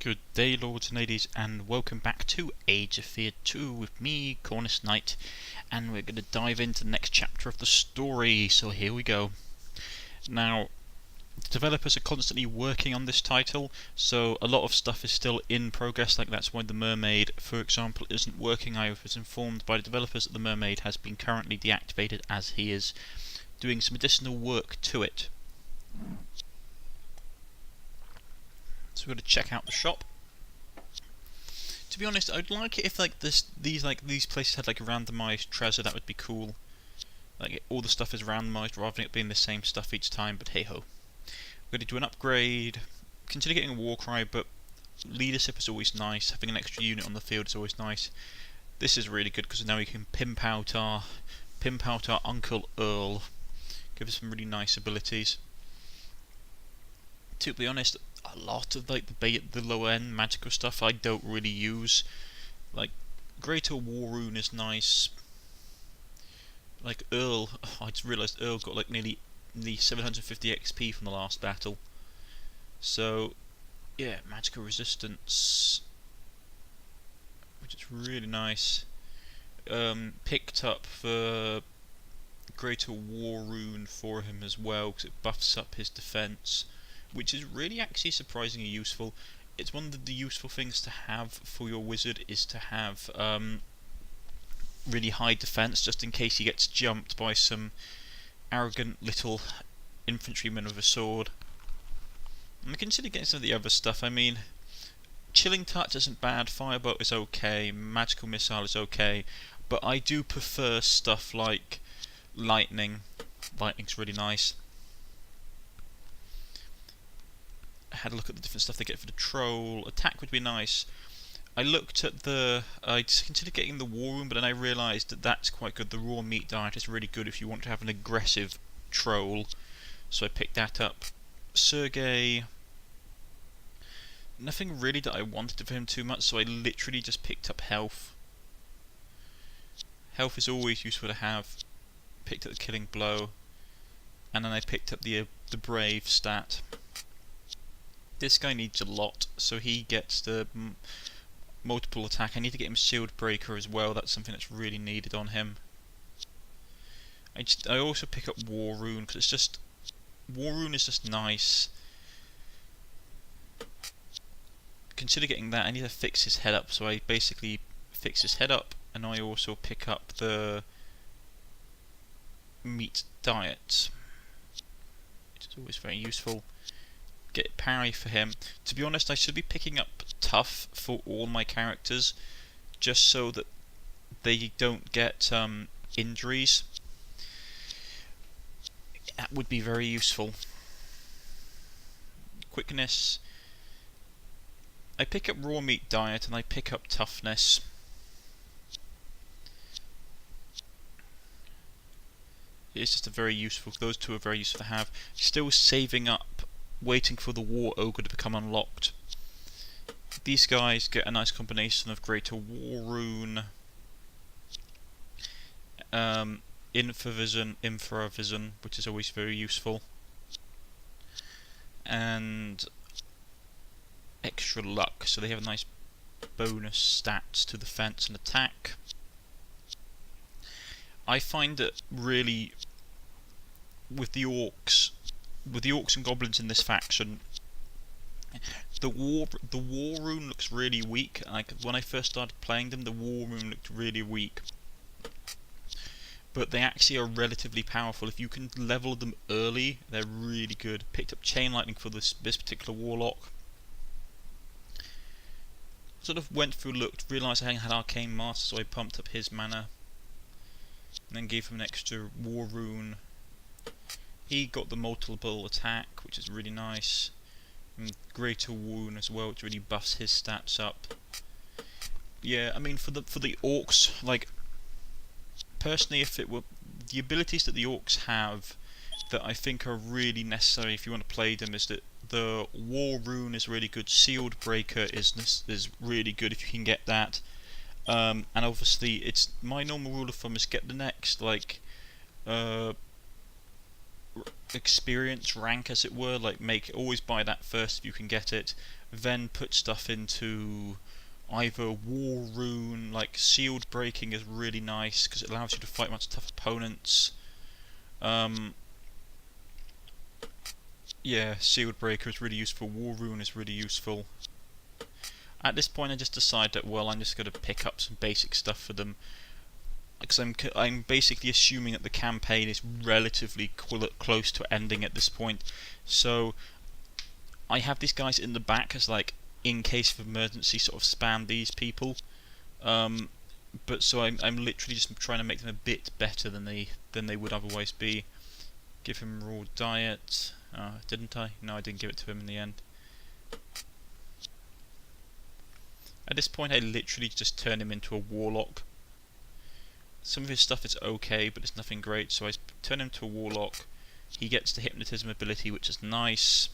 Good day, lords and ladies, and welcome back to Age of Fear 2 with me, Cornish-Knight, and we're going to dive into the next chapter of the story, so here we go. Now, the developers are constantly working on this title, so a lot of stuff is still in progress, like that's why the mermaid, for example, isn't working. I was informed by the developers that the mermaid has been currently deactivated as he is doing some additional work to it. So we're going to check out the shop. To be honest, I'd like it if these places had like a randomized treasure. That would be cool. Like all the stuff is randomized rather than it being the same stuff each time. But hey ho, we're going to do an upgrade. Consider getting a war cry, but leadership is always nice. Having an extra unit on the field is always nice. This is really good because now we can pimp out our Uncle Earl. Give us some really nice abilities. To be honest, a lot of like the lower end magical stuff I don't really use. Like Greater War Rune is nice. Like Earl, I just realised Earl got like nearly 750 XP from the last battle. So yeah, magical resistance, which is really nice. Picked up the Greater War Rune for him as well because it buffs up his defense, which is really actually surprisingly useful. It's one of the useful things to have for your wizard, is to have really high defense, just in case he gets jumped by some arrogant little infantryman with a sword. And consider getting some of the other stuff. I mean, Chilling Touch isn't bad, Firebolt is okay, Magical Missile is okay, but I do prefer stuff like Lightning. Lightning's really nice. I had a look at the different stuff they get for the troll. Attack would be nice. I looked at I considered getting the war room, but then I realised that that's quite good. The raw meat diet is really good if you want to have an aggressive troll, so I picked that up. Sergei, nothing really that I wanted of him too much, so I literally just picked up health. Health is always useful to have. Picked up the killing blow, and then I picked up the brave stat. This guy needs a lot, so he gets the multiple attack. I need to get him shield breaker as well. That's something that's really needed on him. I also pick up war rune because it's just war rune is just nice. Consider getting that. I need to fix his head up, so I basically fix his head up, and I also pick up the meat diet, which is always very useful. Get parry for him. To be honest, I should be picking up tough for all my characters, just so that they don't get injuries. That would be very useful. Quickness. I pick up raw meat diet and I pick up toughness. It's just a very useful. Those two are very useful to have. Still saving up, waiting for the War Ogre to become unlocked. These guys get a nice combination of Greater War Rune, Infravision, which is always very useful, and extra luck, so they have a nice bonus stats to defense and attack. I find that really with the orcs and goblins in this faction, the war rune looks really weak. Like when I first started playing them, the war rune looked really weak, but they actually are relatively powerful. If you can level them early, they're really good. Picked up chain lightning for this particular warlock. Sort of went through, looked, realised I had arcane master, so I pumped up his mana, and then gave him an extra war rune. He got the multiple attack, which is really nice, and greater wound as well, which really buffs his stats up. Yeah, I mean for the orcs, like personally, if it were the abilities that the orcs have that I think are really necessary if you want to play them, is that the war rune is really good. Sealed breaker is really good if you can get that. And obviously, it's my normal rule of thumb is get the next like experience rank, as it were. Like always buy that first if you can get it. then put stuff into either war rune, like sealed breaking is really nice because it allows you to fight much tougher opponents. Yeah, sealed breaker is really useful, war rune is really useful. At this point I just decided that, well, I'm just going to pick up some basic stuff for them, because I'm basically assuming that the campaign is relatively close to ending at this point. So I have these guys in the back as, like, in case of emergency, sort of spam these people. But so I'm literally just trying to make them a bit better than they would otherwise be. Give him raw diet. Didn't I? No, I didn't give it to him in the end. At this point I literally just turn him into a warlock. Some of his stuff is okay, but it's nothing great, so I turn him to a warlock. He gets the hypnotism ability, which is nice.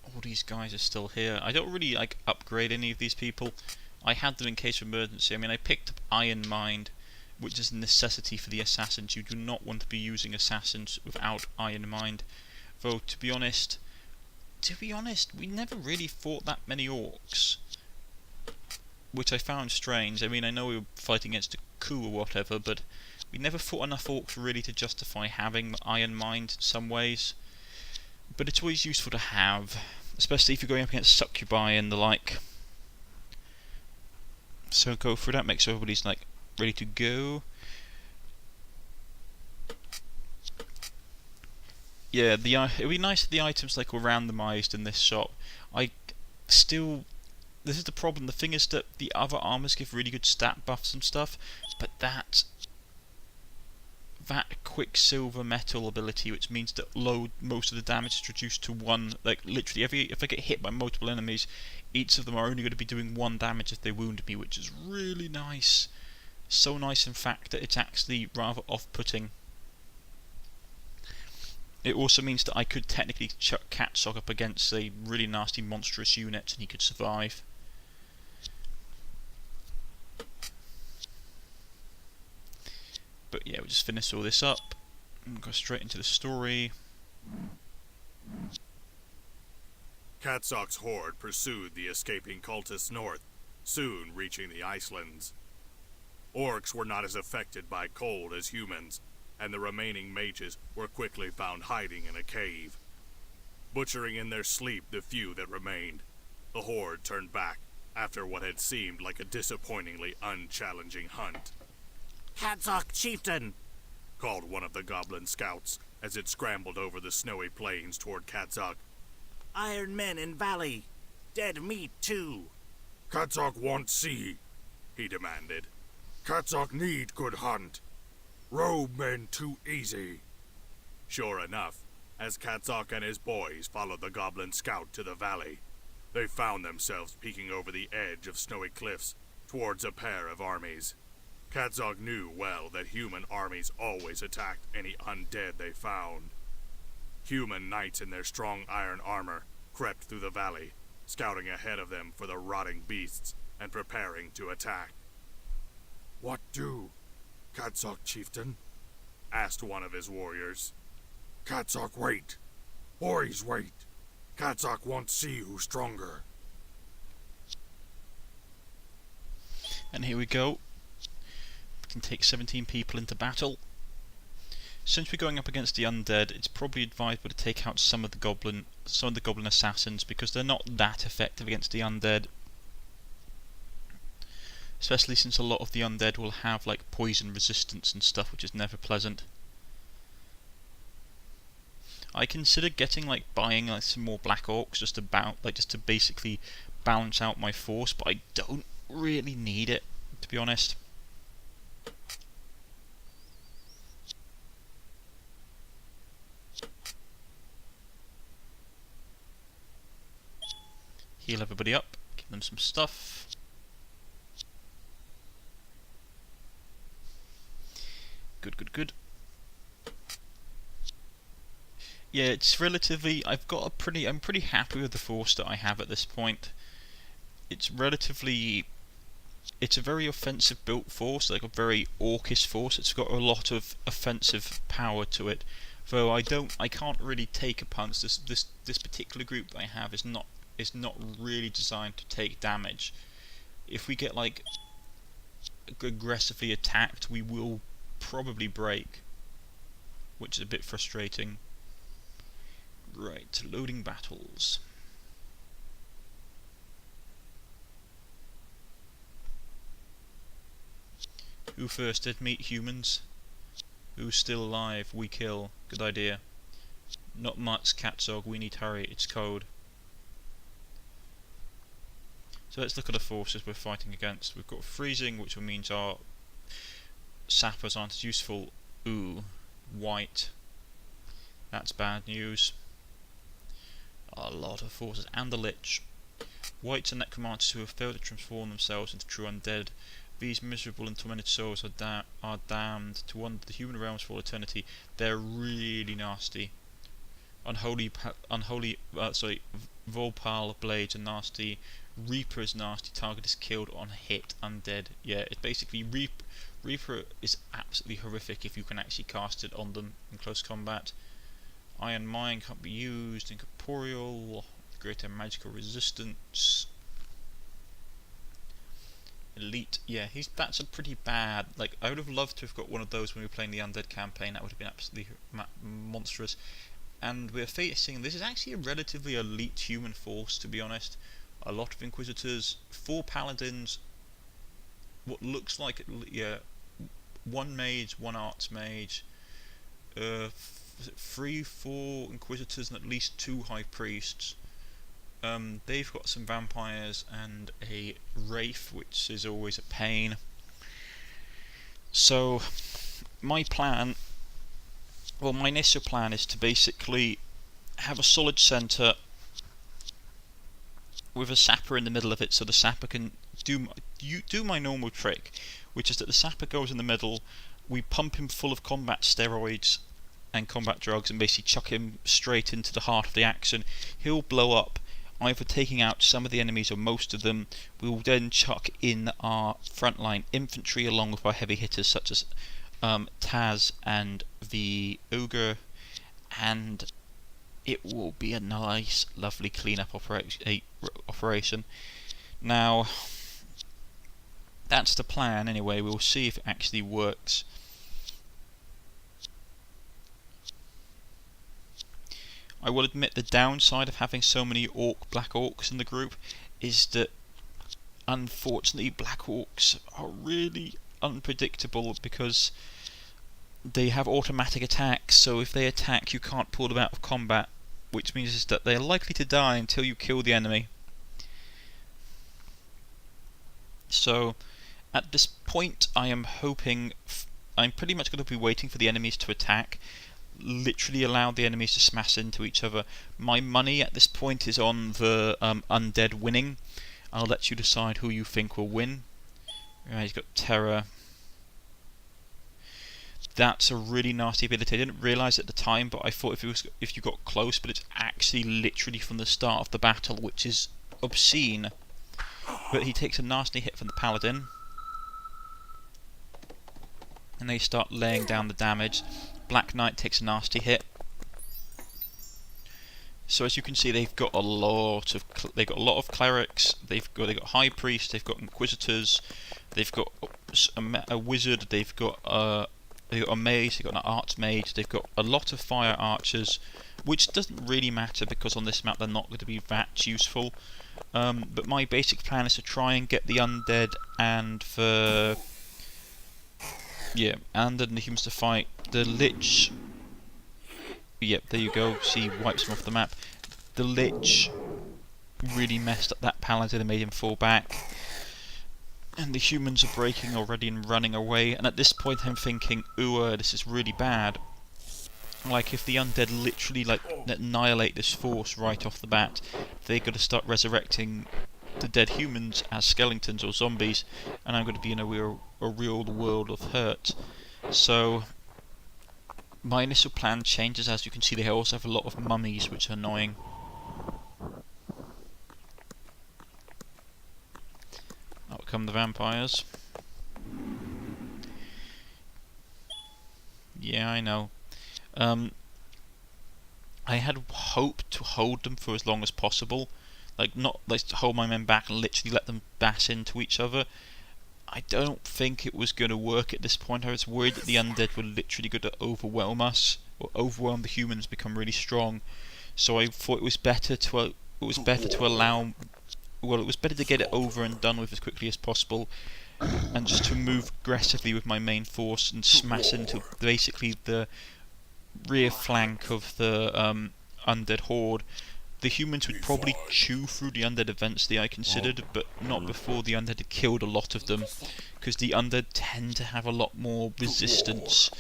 All these guys are still here. I don't really like upgrade any of these people. I had them in case of emergency. I mean, I picked up Iron Mind, which is a necessity for the assassins. You do not want to be using assassins without Iron Mind. Though, to be honest, we never really fought that many orcs, which I found strange. I mean, I know we were fighting against a coup or whatever, but we never fought enough orcs really to justify having Iron Mind in some ways. But it's always useful to have, especially if you're going up against succubi and the like. So go through that, make sure everybody's like ready to go. Yeah, it'd be nice if the items like were randomised in this shop. This is the problem. The thing is that the other armors give really good stat buffs and stuff, but that quicksilver metal ability, which means that most of the damage is reduced to one. Like literally, if I get hit by multiple enemies, each of them are only going to be doing 1 damage if they wound me, which is really nice. So nice, in fact, that it's actually rather off-putting. It also means that I could technically chuck Catsock up against a really nasty monstrous unit and he could survive. But yeah, we'll just finish all this up and go straight into the story. Catsock's horde pursued the escaping cultists north, soon reaching the Icelands. Orcs were not as affected by cold as humans, and the remaining mages were quickly found hiding in a cave. Butchering in their sleep the few that remained, the horde turned back after what had seemed like a disappointingly unchallenging hunt. Catsock Chieftain! Called one of the goblin scouts as it scrambled over the snowy plains toward Catsock. Iron men in valley. Dead meat, too. Catsock want see, he demanded. Catsock need good hunt. Robe men too easy. Sure enough, as Catsock and his boys followed the goblin scout to the valley, they found themselves peeking over the edge of snowy cliffs towards a pair of armies. Catsock knew well that human armies always attacked any undead they found. Human knights in their strong iron armor crept through the valley, scouting ahead of them for the rotting beasts and preparing to attack. What do, Catsock Chieftain? Asked one of his warriors. Catsock wait. Boys wait. Catsock want see who's stronger. And here we go. We can take 17 people into battle. Since we're going up against the undead, it's probably advisable to take out some of the goblin assassins, because they're not that effective against the undead. Especially since a lot of the undead will have like poison resistance and stuff, which is never pleasant. I considered buying like some more black orcs just to basically balance out my force, but I don't really need it, to be honest. Heal everybody up, give them some stuff. Good. Yeah, it's relatively. I'm pretty happy with the force that I have at this point. It's a very offensive built force, like a very orcish force. It's got a lot of offensive power to it. Though I can't really take a punch. This particular group that I have is not really designed to take damage. If we get like aggressively attacked, we will probably break, which is a bit frustrating. Right, loading battles. Who first did meet humans? Who's still alive? We kill. Good idea. Not much, Katzog. We need to hurry. It's cold. So let's look at the forces we're fighting against. We've got freezing, which means our sappers aren't as useful. Ooh, white. That's bad news. A lot of forces. And the Lich. Whites are necromancers who have failed to transform themselves into true undead. These miserable and tormented souls are damned to wander the human realms for all eternity. They're really nasty. Volpal blades are nasty. Reaper is nasty. Target is killed on hit. Undead. Yeah, it's basically Reaper is absolutely horrific if you can actually cast it on them in close combat. Iron Mine can't be used. Incorporeal. Greater magical resistance. Elite, yeah, that's a pretty bad. Like, I would have loved to have got one of those when we were playing the Undead campaign. That would have been absolutely monstrous. And we're facing, this is actually a relatively elite human force, to be honest. A lot of Inquisitors, 4 Paladins, what looks like, yeah, 1 Mage, 1 Arts Mage, 3, 4 Inquisitors, and at least 2 High Priests. They've got some vampires and a wraith, which is always a pain. So my initial plan is to basically have a solid centre with a sapper in the middle of it, so the sapper can do my normal trick, which is that the sapper goes in the middle, we pump him full of combat steroids and combat drugs and basically chuck him straight into the heart of the action. He'll blow up, either taking out some of the enemies or most of them. We will then chuck in our frontline infantry along with our heavy hitters such as Taz and the Ogre, and it will be a nice, lovely clean-up operation. Now, that's the plan anyway. We'll see if it actually works. I will admit the downside of having so many black orcs in the group is that unfortunately black orcs are really unpredictable because they have automatic attacks, so if they attack you can't pull them out of combat, which means that they're likely to die until you kill the enemy. So at this point I'm pretty much going to be waiting for the enemies to attack, literally allow the enemies to smash into each other. My money at this point is on the undead winning. I'll let you decide who you think will win. Right, he's got Terror. That's a really nasty ability. I didn't realise at the time, but I thought if you got close, but it's actually literally from the start of the battle, which is obscene. But he takes a nasty hit from the Paladin, and they start laying down the damage. Black Knight takes a nasty hit. So as you can see, they've got a lot of clerics. They've got high priests. They've got inquisitors. They've got a wizard. They've got a mage. They've got an arts mage. They've got a lot of fire archers, which doesn't really matter because on this map they're not going to be that useful. But my basic plan is to try and get the undead and the humans to fight. The Lich, yep, there you go, see, wipes him off the map. The Lich really messed up that Paladin and made him fall back. And the humans are breaking already and running away, and at this point I'm thinking, ooh, this is really bad. Like, if the undead literally, annihilate this force right off the bat, they're going to start resurrecting the dead humans as skeletons or zombies, and I'm going to be in a real world of hurt. So my initial plan changes. As you can see, they also have a lot of mummies, which are annoying. Out come the vampires. Yeah, I know. I had hoped to hold them for as long as possible, like not like hold my men back and literally let them bash into each other. I don't think it was going to work at this point. I was worried that the undead were literally going to overwhelm us, or overwhelm the humans, become really strong. So I thought it was better to allow. Well, it was better to get it over and done with as quickly as possible, and just to move aggressively with my main force and smash into basically the rear flank of the undead horde. The humans would probably chew through the undead eventually, I considered, but not before the undead had killed a lot of them, because the undead tend to have a lot more resistance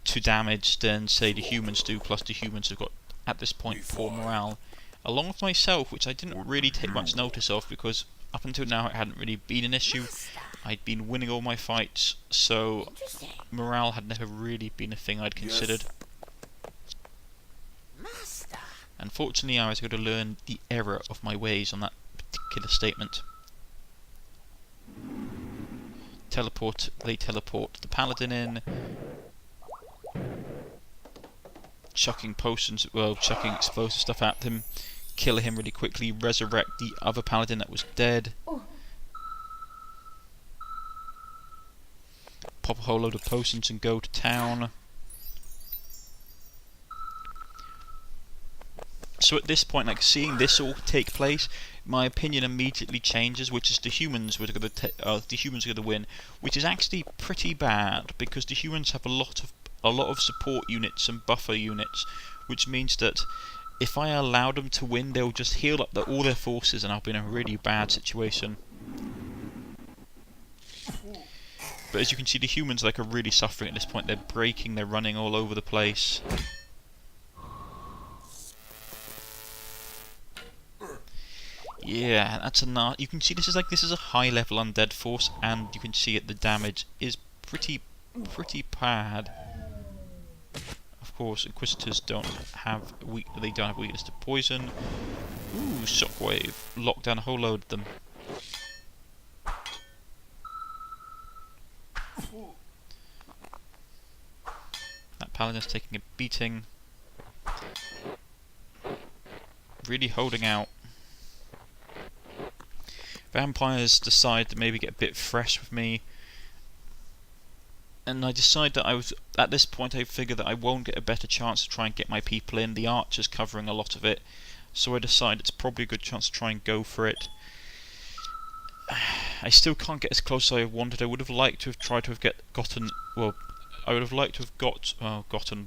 to damage than, say, the humans do, plus the humans have got, at this point, poor morale. Along with myself, which I didn't really take much notice of, because up until now it hadn't really been an issue. I'd been winning all my fights, so morale had never really been a thing I'd considered. Unfortunately, I was going to learn the error of my ways on that particular statement. They teleport the paladin in, chucking potions, well, chucking explosive stuff at him, kill him really quickly, resurrect the other paladin that was dead, pop a whole load of potions and go to town. So at this point, like seeing this all take place, my opinion immediately changes, which is the humans were going to win, which is actually pretty bad because the humans have a lot of support units and buffer units, which means that if I allow them to win, they'll just heal up all their forces, and I'll be in a really bad situation. But as you can see, the humans are really suffering at this point. They're breaking, they're running all over the place. Yeah, that's enough. You can see this is a high level undead force, and you can see the damage is pretty bad. Of course, inquisitors don't have weakness to poison. Ooh, shockwave, lock down a whole load of them. That paladin's taking a beating. Really holding out. Vampires decide to maybe get a bit fresh with me, and I decide that at this point I figure that I won't get a better chance to try and get my people in. The archer's covering a lot of it, so I decide it's probably a good chance to try and go for it. I still can't get as close as I wanted. I would have liked to have tried to have gotten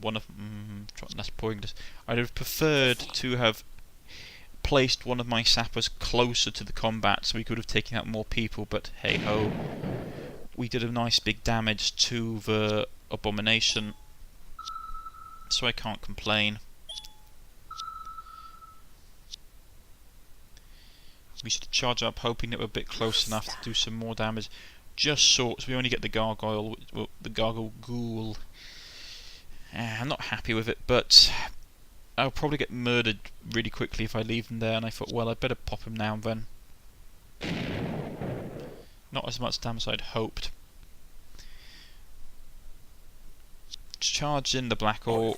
one of that's pointless. I'd have preferred to have placed one of my sappers closer to the combat so we could have taken out more people, but hey ho, we did a nice big damage to the abomination, so I can't complain. We should charge up, hoping that we're a bit close enough to do some more damage. Just short, so we only get the gargoyle, the gargoyle ghoul. I'm not happy with it, but I'll probably get murdered really quickly if I leave him there, and I thought, well, I'd better pop him now and then. Not as much damage as I'd hoped. Charge in the Black Orc.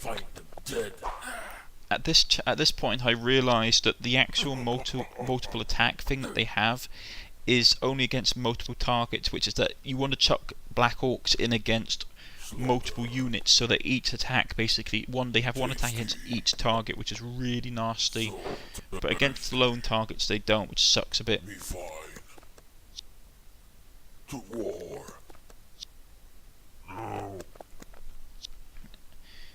At this point, I realised that the actual multiple attack thing that they have is only against multiple targets, which is that you want to chuck Black Orcs in against multiple units, so that each attack basically they have one attack against each target, which is really nasty. But against lone targets they don't, which sucks a bit. To war. No.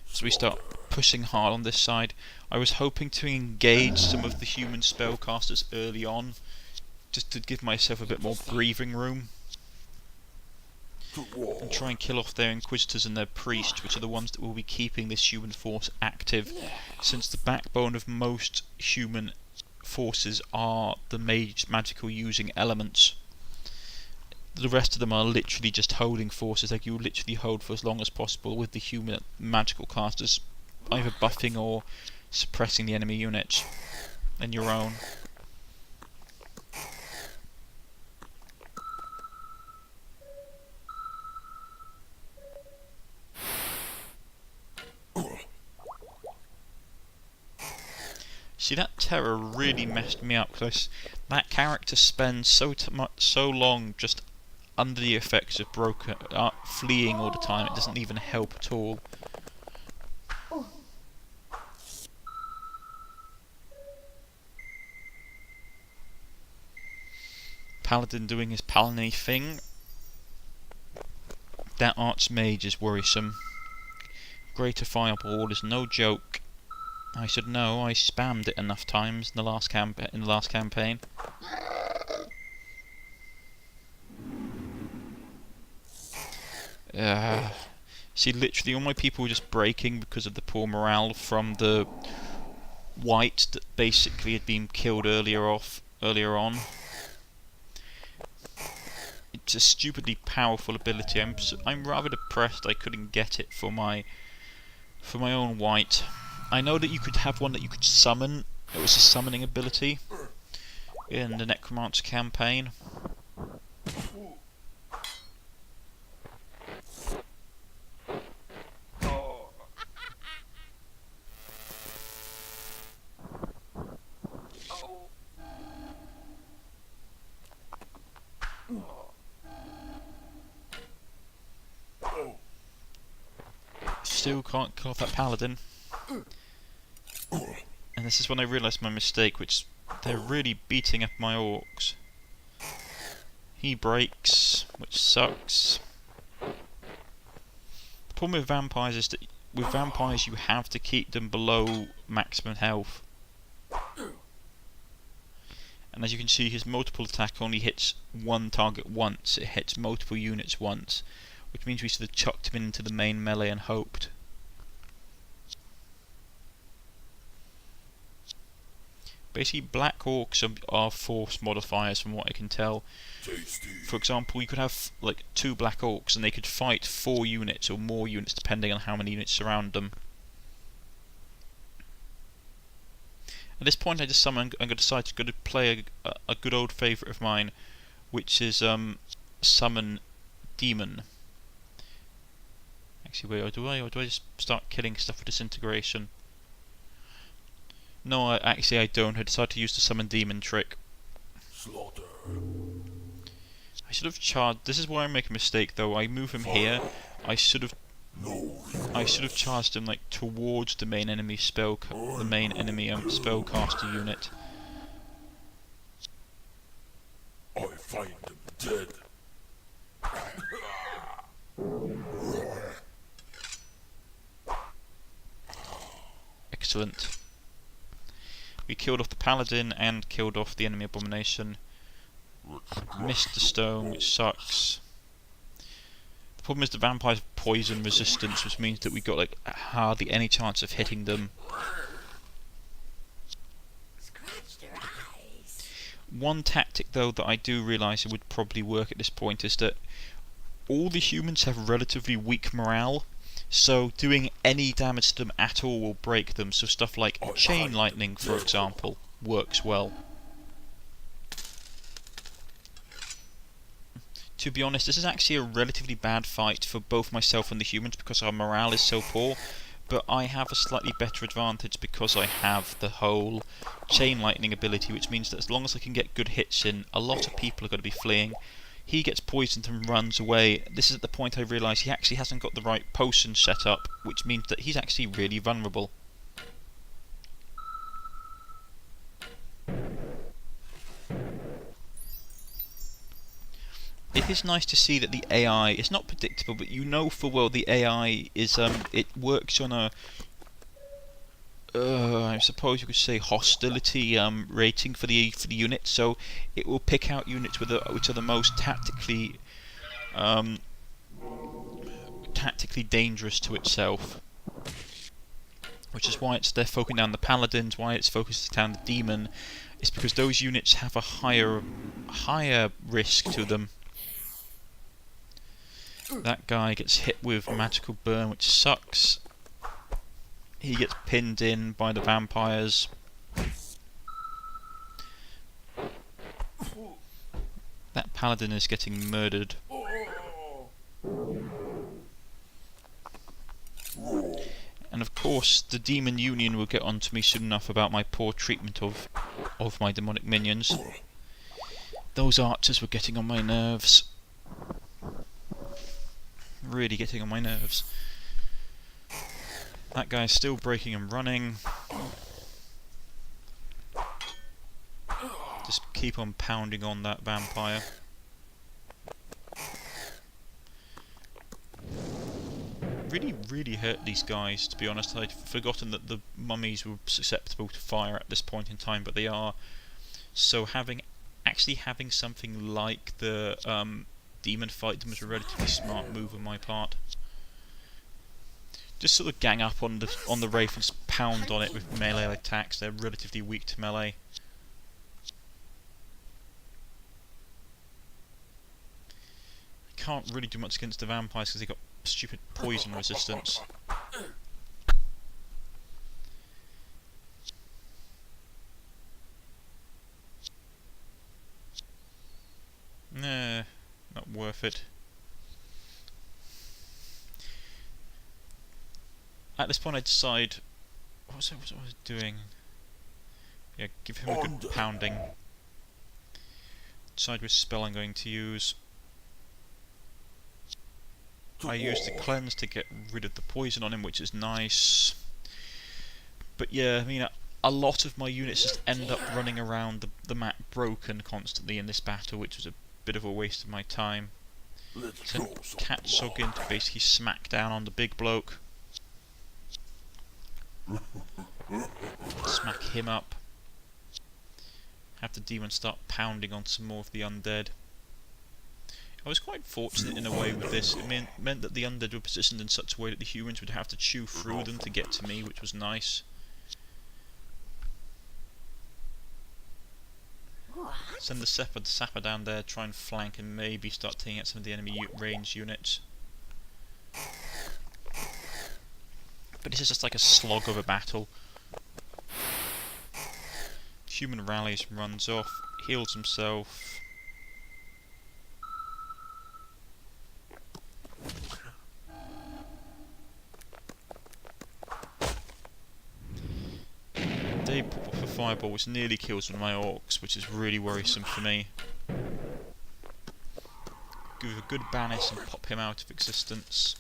So we start pushing hard on this side. I was hoping to engage some of the human spellcasters early on, just to give myself a bit more breathing room, and try and kill off their inquisitors and their priests, which are the ones that will be keeping this human force active, since the backbone of most human forces are the magical using elements. The rest of them are literally just holding forces, like you literally hold for as long as possible, with the human magical casters either buffing or suppressing the enemy units and your own. See, that terror really messed me up because that character spends so long just under the effects of fleeing all the time. It doesn't even help at all. Paladin doing his paladin thing. That archmage is worrisome. Greater fireball is no joke. I should know. I spammed it enough times in the last campaign. See, literally all my people were just breaking because of the poor morale from the white that basically had been killed earlier on. It's a stupidly powerful ability. I'm rather depressed I couldn't get it for my own white. I know that you could have one that you could summon. It was a summoning ability in the Necromancer campaign. Still can't kill off that paladin. And this is when I realised my mistake, which they're really beating up my orcs. He breaks, which sucks. The problem with vampires is that with vampires you have to keep them below maximum health. And as you can see, his multiple attack only hits one target once. It hits multiple units once, which means we should have chucked him into the main melee and hoped. Basically, black orcs are force modifiers from what I can tell. Tasty. For example, you could have like 2 black orcs and they could fight 4 units or more units depending on how many units surround them. At this point I'm going to decide to play a good old favourite of mine, which is Summon Demon. Actually, wait, or do I just start killing stuff with disintegration? No, I don't. I decided to use the Summon Demon trick. Slaughter. I should have charged. This is where I make a mistake, though. I move him here. I should have charged him like towards the main enemy spellcaster unit. I find him dead. Excellent. We killed off the paladin and killed off the enemy abomination. Missed the stone, which sucks. The problem is the vampires have poison resistance, which means that we got like hardly any chance of hitting them. One tactic though that I do realise would probably work at this point is that all the humans have relatively weak morale, so doing any damage to them at all will break them. So stuff like chain lightning, for example, works well. To be honest, this is actually a relatively bad fight for both myself and the humans because our morale is so poor, but I have a slightly better advantage because I have the whole chain lightning ability, which means that as long as I can get good hits in, a lot of people are going to be fleeing. He gets poisoned and runs away. This is at the point I realise he actually hasn't got the right potion set up, which means that he's actually really vulnerable. It is nice to see that the AI is not predictable, but you know full well the AI is it works on a I suppose you could say hostility rating for the unit, so it will pick out units which are the most tactically dangerous to itself. Which is why they're focusing down the paladins, why it's focused down the demon, is because those units have a higher risk to them. That guy gets hit with magical burn, which sucks. He gets pinned in by the vampires. That paladin is getting murdered. And of course course, the Demon Union will get onto me soon enough about my poor treatment of my demonic minions. Those archers were getting on my nerves. Really getting on my nerves. That guy's still breaking and running. Just keep on pounding on that vampire. Really hurt these guys, to be honest. I'd forgotten that the mummies were susceptible to fire at this point in time, but they are. So actually having something like the demon fight them was a relatively smart move on my part. Just sort of gang up on the Wraith and just pound on it with melee attacks. They're relatively weak to melee. Can't really do much against the vampires because they've got stupid poison resistance. Nah, not worth it. At this point I decide... What was I doing? Yeah, give him a good pounding. Decide which spell I'm going to use. I use the cleanse to get rid of the poison on him, which is nice. But yeah, I mean, a lot of my units just end up running around the map broken constantly in this battle, which was a bit of a waste of my time. Send Katsog in to basically smack down on the big bloke. Smack him up. Have the demon start pounding on some more of the undead. I was quite fortunate in a way with this. It meant that the undead were positioned in such a way that the humans would have to chew through them to get to me, which was nice. Send the sapper down there, try and flank and maybe start taking out some of the enemy range units. But this is just like a slog of a battle. Human rallies, runs off, heals himself. They pop off a fireball which nearly kills one of my orcs, which is really worrisome for me. Give a good banish and pop him out of existence.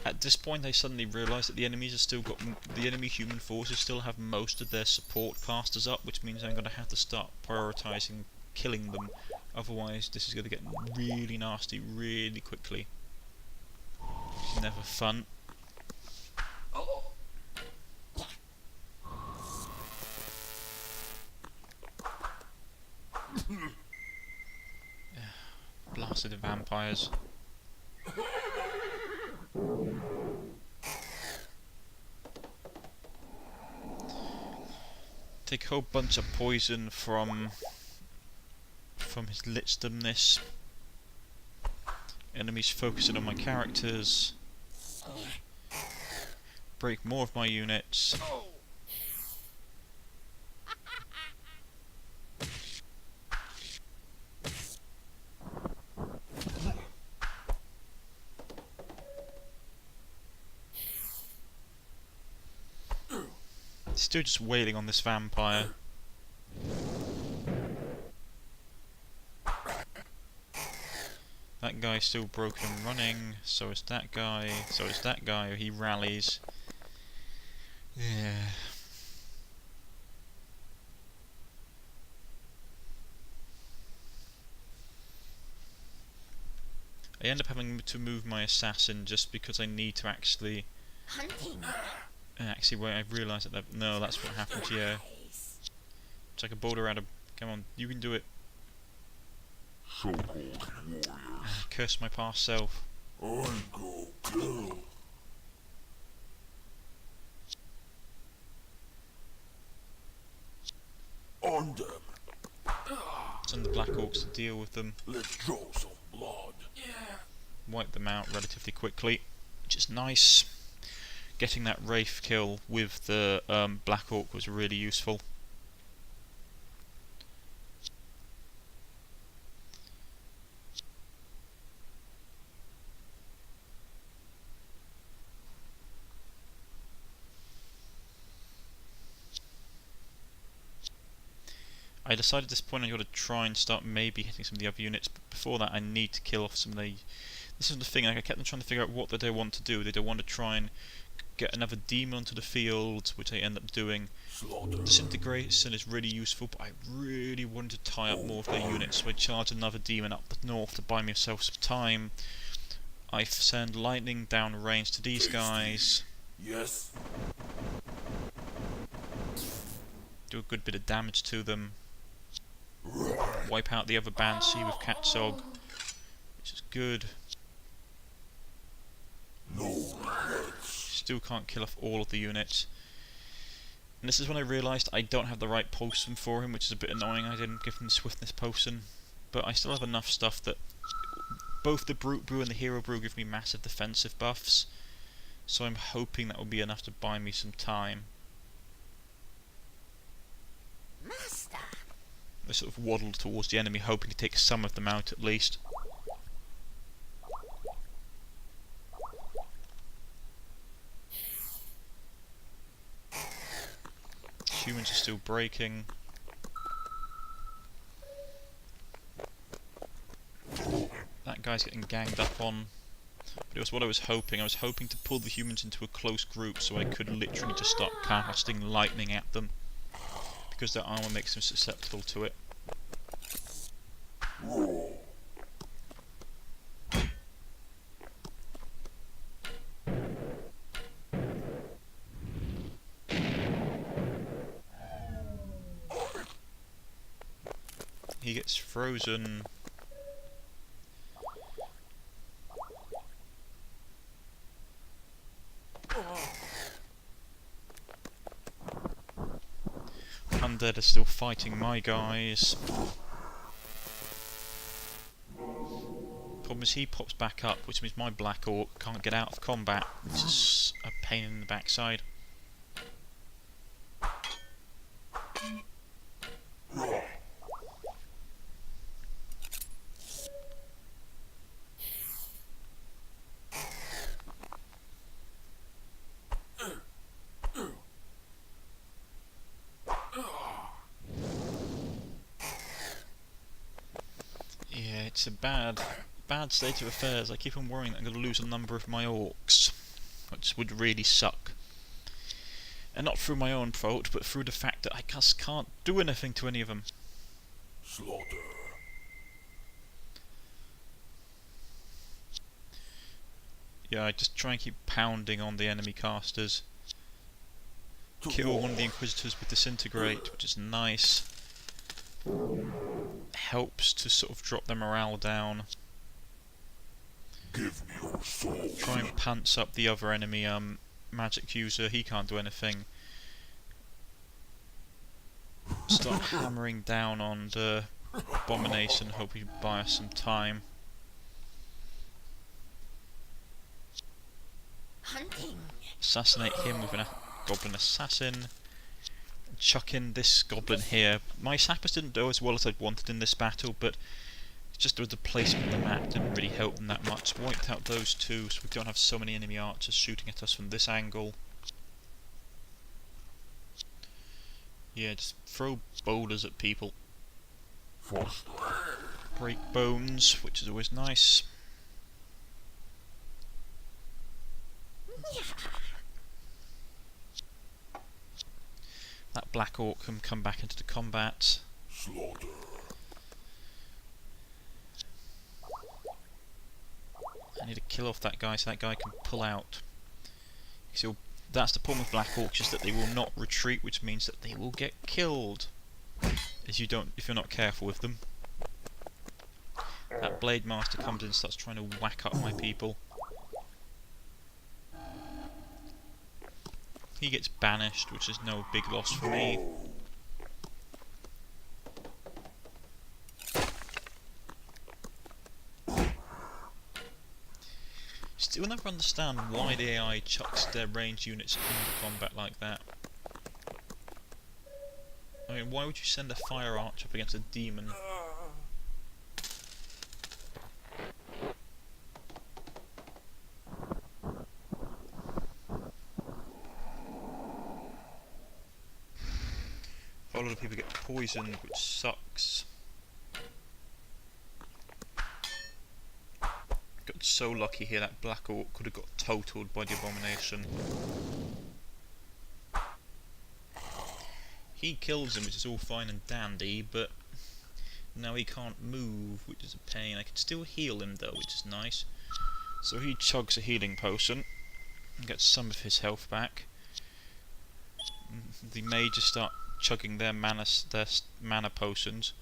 At this point I suddenly realise that the enemies have still got... the enemy human forces still have most of their support casters up, which means I'm going to have to start prioritising killing them. Otherwise this is going to get really nasty really quickly. It's never fun. Blasted the vampires. Take a whole bunch of poison from his lichdumness. Enemies focusing on my characters. Break more of my units. Still just wailing on this vampire. That guy's still broken and running, so is that guy, so is that guy, he rallies. Yeah. I end up having to move my assassin just because I need to actually... Hunting. Actually, wait, I've realised that... No, that's what happened here. It's like a boulder out of... Come on, you can do it. So-called warriors. Curse my past self. I go kill. On them. Send the Black Orcs to deal with them. Let's draw some blood. Wipe them out relatively quickly, which is nice. Getting that Wraith kill with the Black Orc was really useful. I decided at this point I got to try and start maybe hitting some of the other units, but before that I need to kill off some of the... This is the thing, like, I kept on trying to figure out what they want to do. They don't want to try and get another demon onto the field, which I end up doing. Slaughter. Disintegration is really useful, but I really wanted to tie up more of their units, so I charge another demon up the north to buy myself some time. I send lightning down range to these guys. Yes. Do a good bit of damage to them. Wipe out the other Banshee with Katzog, which is good. No. Still can't kill off all of the units. And this is when I realised I don't have the right potion for him, which is a bit annoying. I didn't give him the swiftness potion. But I still have enough stuff that both the Brute Brew and the Hero Brew give me massive defensive buffs. So I'm hoping that will be enough to buy me some time. Master. I sort of waddled towards the enemy, hoping to take some of them out at least. Humans are still breaking. That guy's getting ganged up on. But it was what I was hoping. I was hoping to pull the humans into a close group so I could literally just start casting lightning at them, because their armour makes them susceptible to it. He gets frozen. Undead are still fighting my guys. Problem is he pops back up, which means my Black Orc can't get out of combat, which is a pain in the backside. Yeah, it's a bad state of affairs. I keep on worrying that I'm going to lose a number of my orcs, which would really suck. And not through my own fault, but through the fact that I just can't do anything to any of them. Slaughter. Yeah, I just try and keep pounding on the enemy casters. Kill one of the Inquisitors with Disintegrate, which is nice. Helps to sort of drop their morale down. Give me your soul. Try and pants up the other enemy magic user, he can't do anything. Start hammering down on the Abomination, hope he buy us some time. Hunting. Assassinate him with a Goblin Assassin. Chuck in this Goblin here. My sappers didn't do as well as I'd wanted in this battle, but just the placement of the map didn't really help them that much. Wiped out those two, so we don't have so many enemy archers shooting at us from this angle. Yeah, just throw boulders at people. Foster. Break bones, which is always nice. That Black Orc can come back into the combat. Slaughter. I need to kill off that guy so that guy can pull out. So that's the problem with Black Orcs, just that they will not retreat, which means that they will get killed if you're not careful with them. That Blade Master comes in and starts trying to whack up my people. He gets banished, which is no big loss for me. Still never understand why the AI chucks their ranged units into combat like that. I mean, why would you send a fire archer up against a demon? a lot of people get poisoned, which sucks. Got so lucky here, that Black Orc could have got totaled by the Abomination. He kills him, which is all fine and dandy, but now he can't move, which is a pain. I can still heal him though, which is nice. So he chugs a healing potion and gets some of his health back. The mages start chugging their mana potions.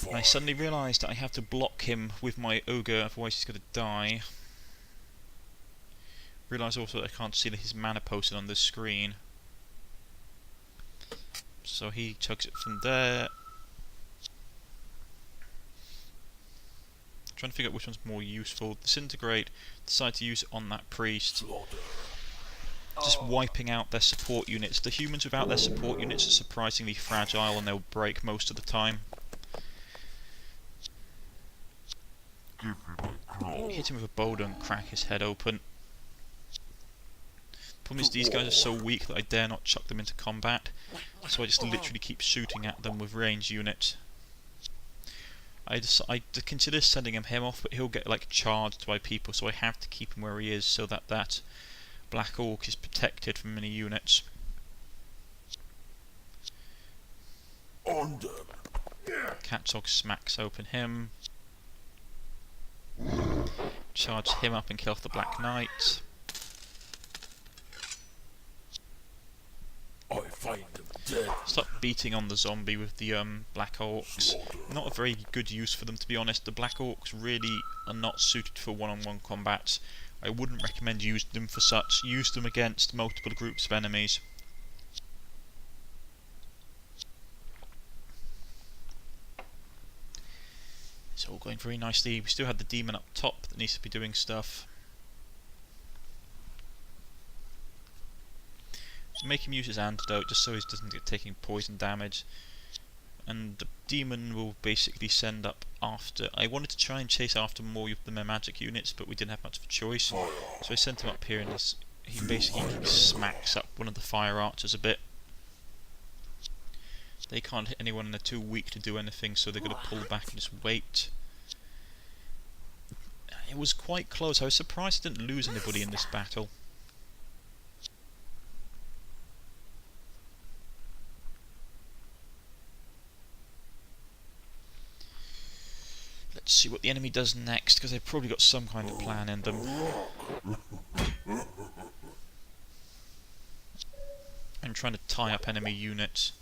And I suddenly realised that I have to block him with my ogre, otherwise he's going to die. Realise also that I can't see his mana potion on the screen. So he chugs it from there. Trying to figure out which one's more useful. Disintegrate, decide to use it on that priest. Just wiping out their support units. The humans without their support units are surprisingly fragile and they'll break most of the time. Hit him with a boulder and crack his head open. Problem is these guys are so weak that I dare not chuck them into combat, so I just literally keep shooting at them with ranged units. I consider sending him off, but he'll get like charged by people, so I have to keep him where he is so that that Black Orc is protected from any units. On them. Catsog smacks open him. Charge him up and kill off the Black Knight. I find them dead. Start beating on the zombie with the Black Orcs. Not a very good use for them, to be honest. The Black Orcs really are not suited for one-on-one combat. I wouldn't recommend using them for such. Use them against multiple groups of enemies. It's all going very nicely. We still have the demon up top that needs to be doing stuff. Make him use his antidote just so he doesn't get taking poison damage. And the demon will basically send up after. I wanted to try and chase after more of the magic units, but we didn't have much of a choice. So I sent him up here and he basically smacks up one of the fire archers a bit. They can't hit anyone and they're too weak to do anything, so they're going to pull back and just wait. It was quite close. I was surprised I didn't lose anybody in this battle. Let's see what the enemy does next, because they've probably got some kind of plan in them. I'm trying to tie up enemy units.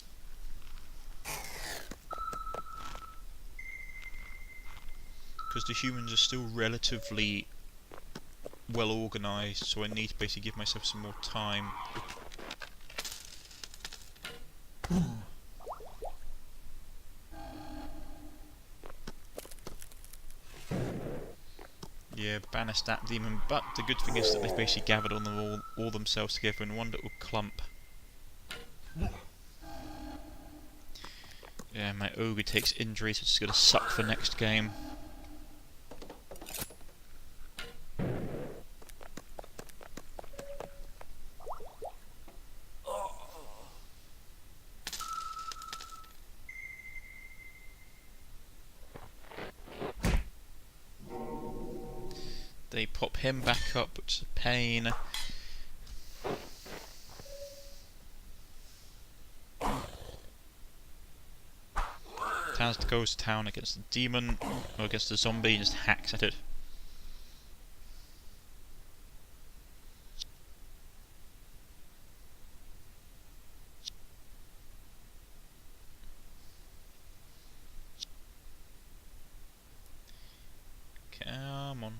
Because the humans are still relatively well organised, so I need to basically give myself some more time. Yeah, banish that demon, but the good thing is that they've basically gathered on them all themselves together in one little clump. Yeah, my ogre takes injuries, so it's going to suck for next game. They pop him back up, which is a pain. Taz goes to town against the demon, or against the zombie, and just hacks at it. Come on.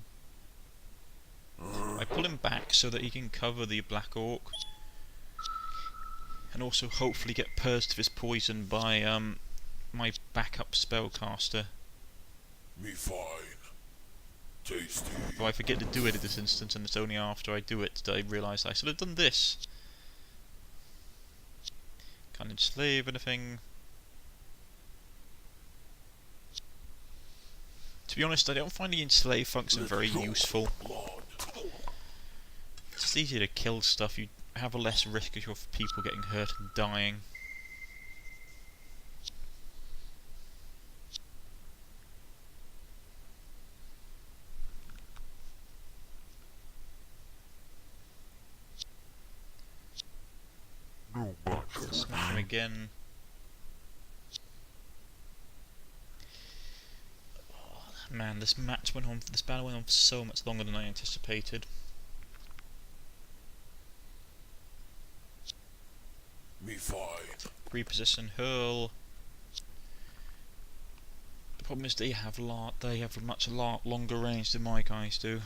I pull him back so that he can cover the Black Orc, and also hopefully get purged of his poison by my backup spellcaster. Me fine. Tasty. Though I forget to do it at this instance, and it's only after I do it that I realise I should have done this. Can't enslave anything. To be honest, I don't find the enslave function very useful. It's easier to kill stuff, you have a less risk of your people getting hurt and dying. him again. Oh, man, this battle went on for so much longer than I anticipated. Me fine. Reposition, hurl. The problem is they have much longer range than my guys do.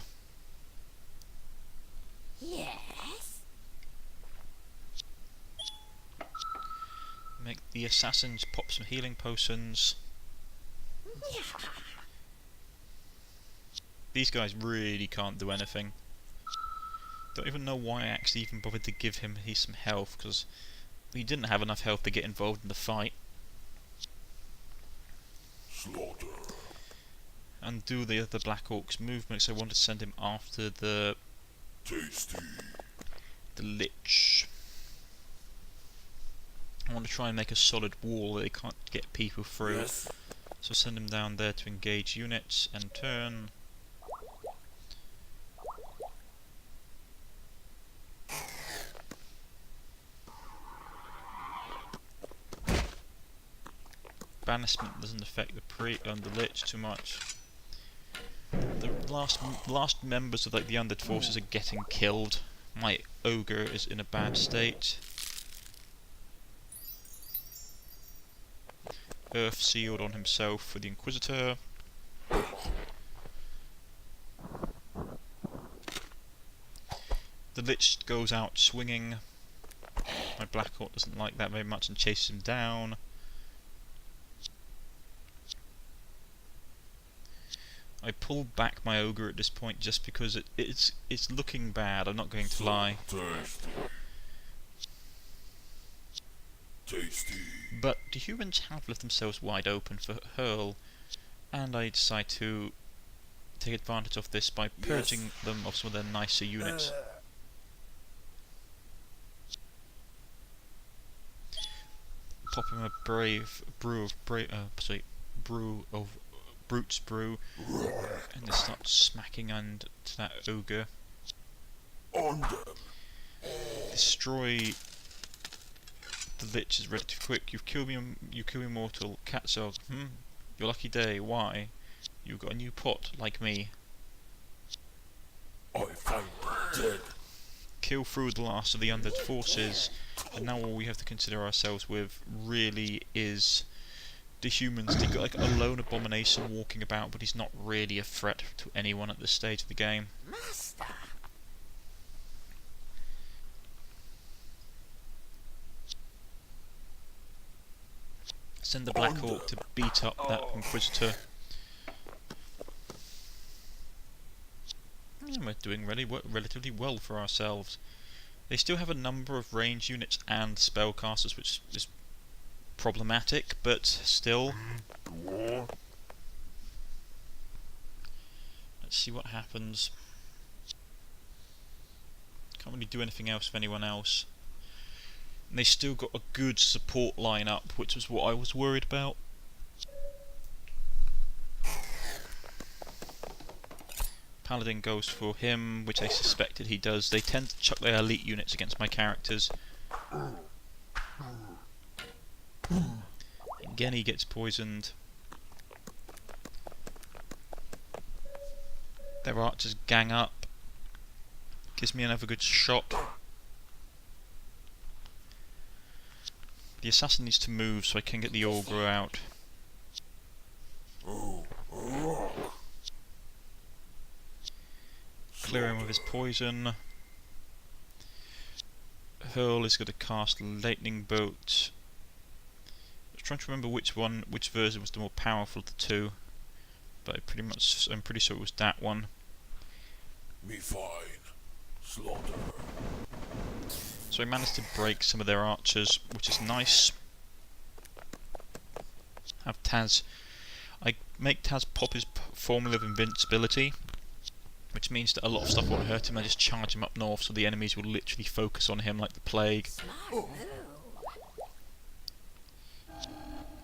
Yes. Make the assassins pop some healing potions. These guys really can't do anything. Don't even know why I actually even bothered to give him some health, because he didn't have enough health to get involved in the fight. Slaughter. And do the other Black Orc's movement, so I wanted to send him after the Tasty. Lich. I want to try and make a solid wall that they can't get people through. Yes. So send him down there to engage units and turn. Banishment doesn't affect the Lich too much. The last members of like the undead forces are getting killed. My ogre is in a bad state. Earth sealed on himself for the Inquisitor. The Lich goes out swinging. My Black Orc doesn't like that very much and chases him down. I pulled back my ogre at this point just because it's looking bad, I'm not going to lie. Tasty. Tasty. But the humans have left themselves wide open for hurl, and I decide to take advantage of this by purging them of some of their nicer units. Pop him a brew of Brute's Brew, and they start smacking into that ogre. On them. Destroy the Lich is relatively quick. You kill me mortal. Catzog. Your lucky day. Why? You got a new pot like me. I find them dead. Kill through the last of the undead forces, and now all we have to consider ourselves with really is the humans. They've got like a lone abomination walking about, but he's not really a threat to anyone at this stage of the game. Master. Send the Black Orc to beat up that Inquisitor. And we're doing relatively well for ourselves. They still have a number of range units and spellcasters, which is problematic, but still. Let's see what happens. Can't really do anything else with anyone else. And they still got a good support line up, which was what I was worried about. Paladin goes for him, which I suspected he does. They tend to chuck their elite units against my characters. Again he gets poisoned. Their archers gang up. Gives me another good shot. The assassin needs to move so I can get the ogre out. Clear him with his poison. Hurl is going to cast lightning bolt. I was trying to remember which version was the more powerful of the two, but I'm pretty sure it was that one. Me fine. Slaughter. So I managed to break some of their archers, which is nice. Have Taz. I make Taz pop his formula of invincibility, which means that a lot of stuff won't hurt him. I just charge him up north, so the enemies will literally focus on him like the plague.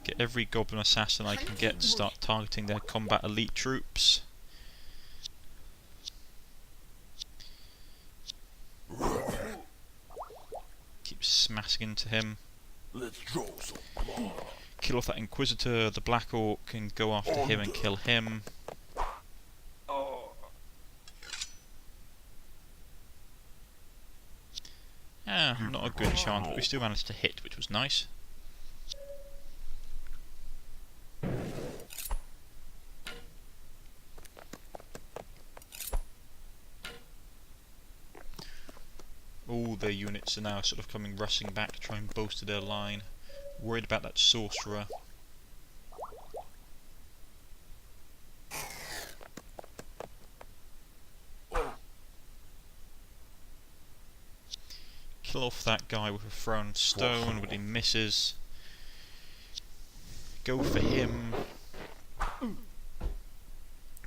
Get every goblin assassin I can get to start targeting their combat elite troops. Keep smashing into him. Let's draw some blood. Kill off that Inquisitor, the Black Orc can go after him and kill him. Ah, not a good chance, but we still managed to hit, which was nice. All their units are now sort of coming rushing back to try and bolster their line. Worried about that sorcerer. Kill off that guy with a thrown stone, but he misses. Go for him.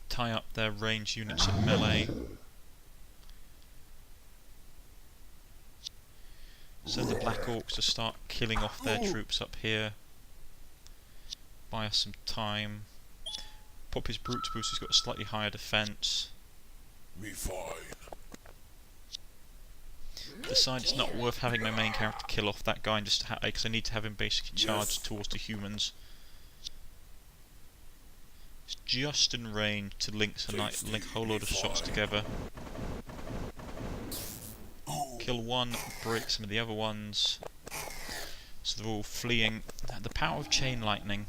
Tie up their range units at melee. Send the Black Orcs to start killing off their troops up here. Buy us some time. Pop his Brute Boost, he's got a slightly higher defense. Me fine. Decide it's not worth having my main character kill off that guy, and just because I need to have him basically charge towards the humans. It's just in range to link a whole load of shots together. Kill one, break some of the other ones, so they're all fleeing. The power of chain lightning.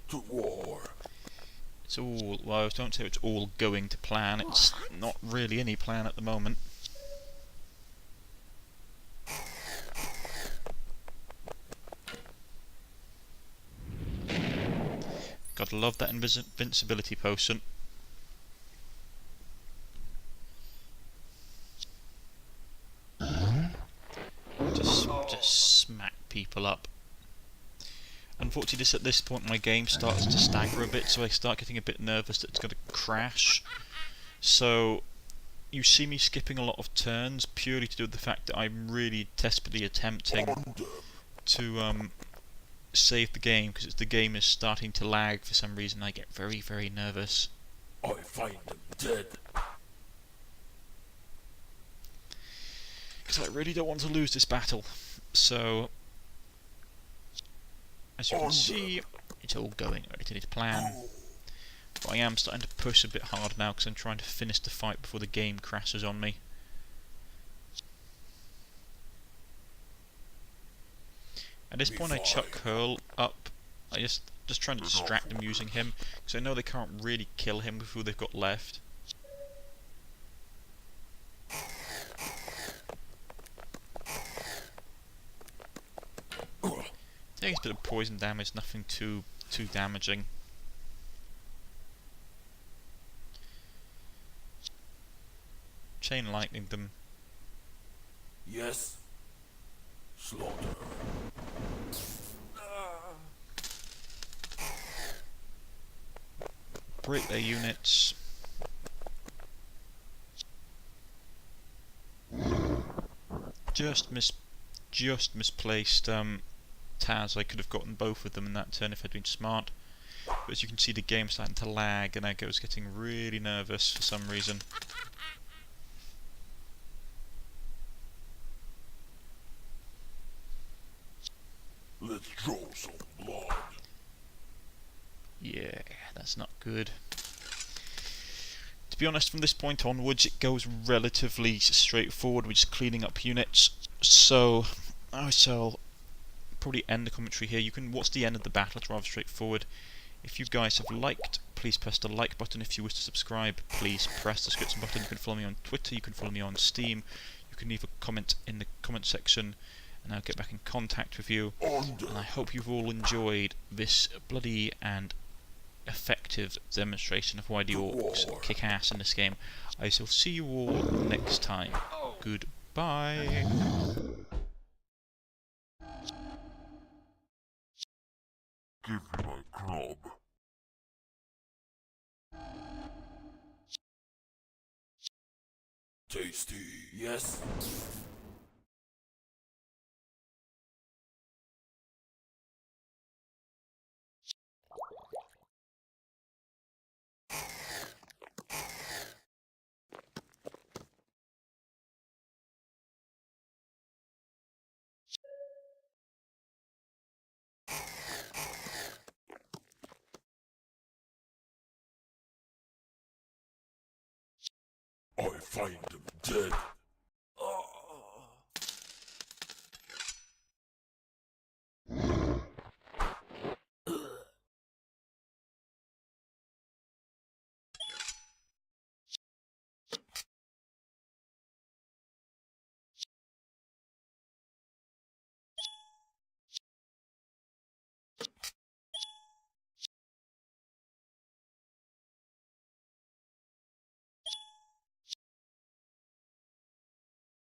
To war. It's all, well, don't say it's all going to plan, it's not really any plan at the moment. Gotta love that invincibility potion. Just smack people up. Unfortunately, at this point my game starts to stagger a bit, so I start getting a bit nervous that it's going to crash. So you see me skipping a lot of turns purely to do with the fact that I'm really desperately attempting to save the game, because the game is starting to lag for some reason. I get very, very nervous. I find them dead. Because I really don't want to lose this battle. So, as you can see, it's all going according to plan. But I am starting to push a bit hard now because I'm trying to finish the fight before the game crashes on me. At this point I chuck Hurl up. I just trying to distract them using him, because I know they can't really kill him with who they've got left. Takes a bit of poison damage, nothing too damaging. Chain lightning them. Yes. Slaughter. Break their units. Just misplaced Taz. I could have gotten both of them in that turn if I'd been smart. But as you can see, the game's starting to lag, and I was getting really nervous for some reason. Let's draw some blood. Yeah, that's not good. To be honest, from this point onwards, it goes relatively straightforward. We're just cleaning up units. So, I shall probably end the commentary here. You can watch the end of the battle. It's rather straightforward. If you guys have liked, please press the like button. If you wish to subscribe, please press the subscription button. You can follow me on Twitter. You can follow me on Steam. You can leave a comment in the comment section, and I'll get back in contact with you. And I hope you've all enjoyed this bloody and effective demonstration of why the orcs kick ass in this game. I shall see you all next time. Goodbye. Give me my grub. Tasty. Yes. I find them dead.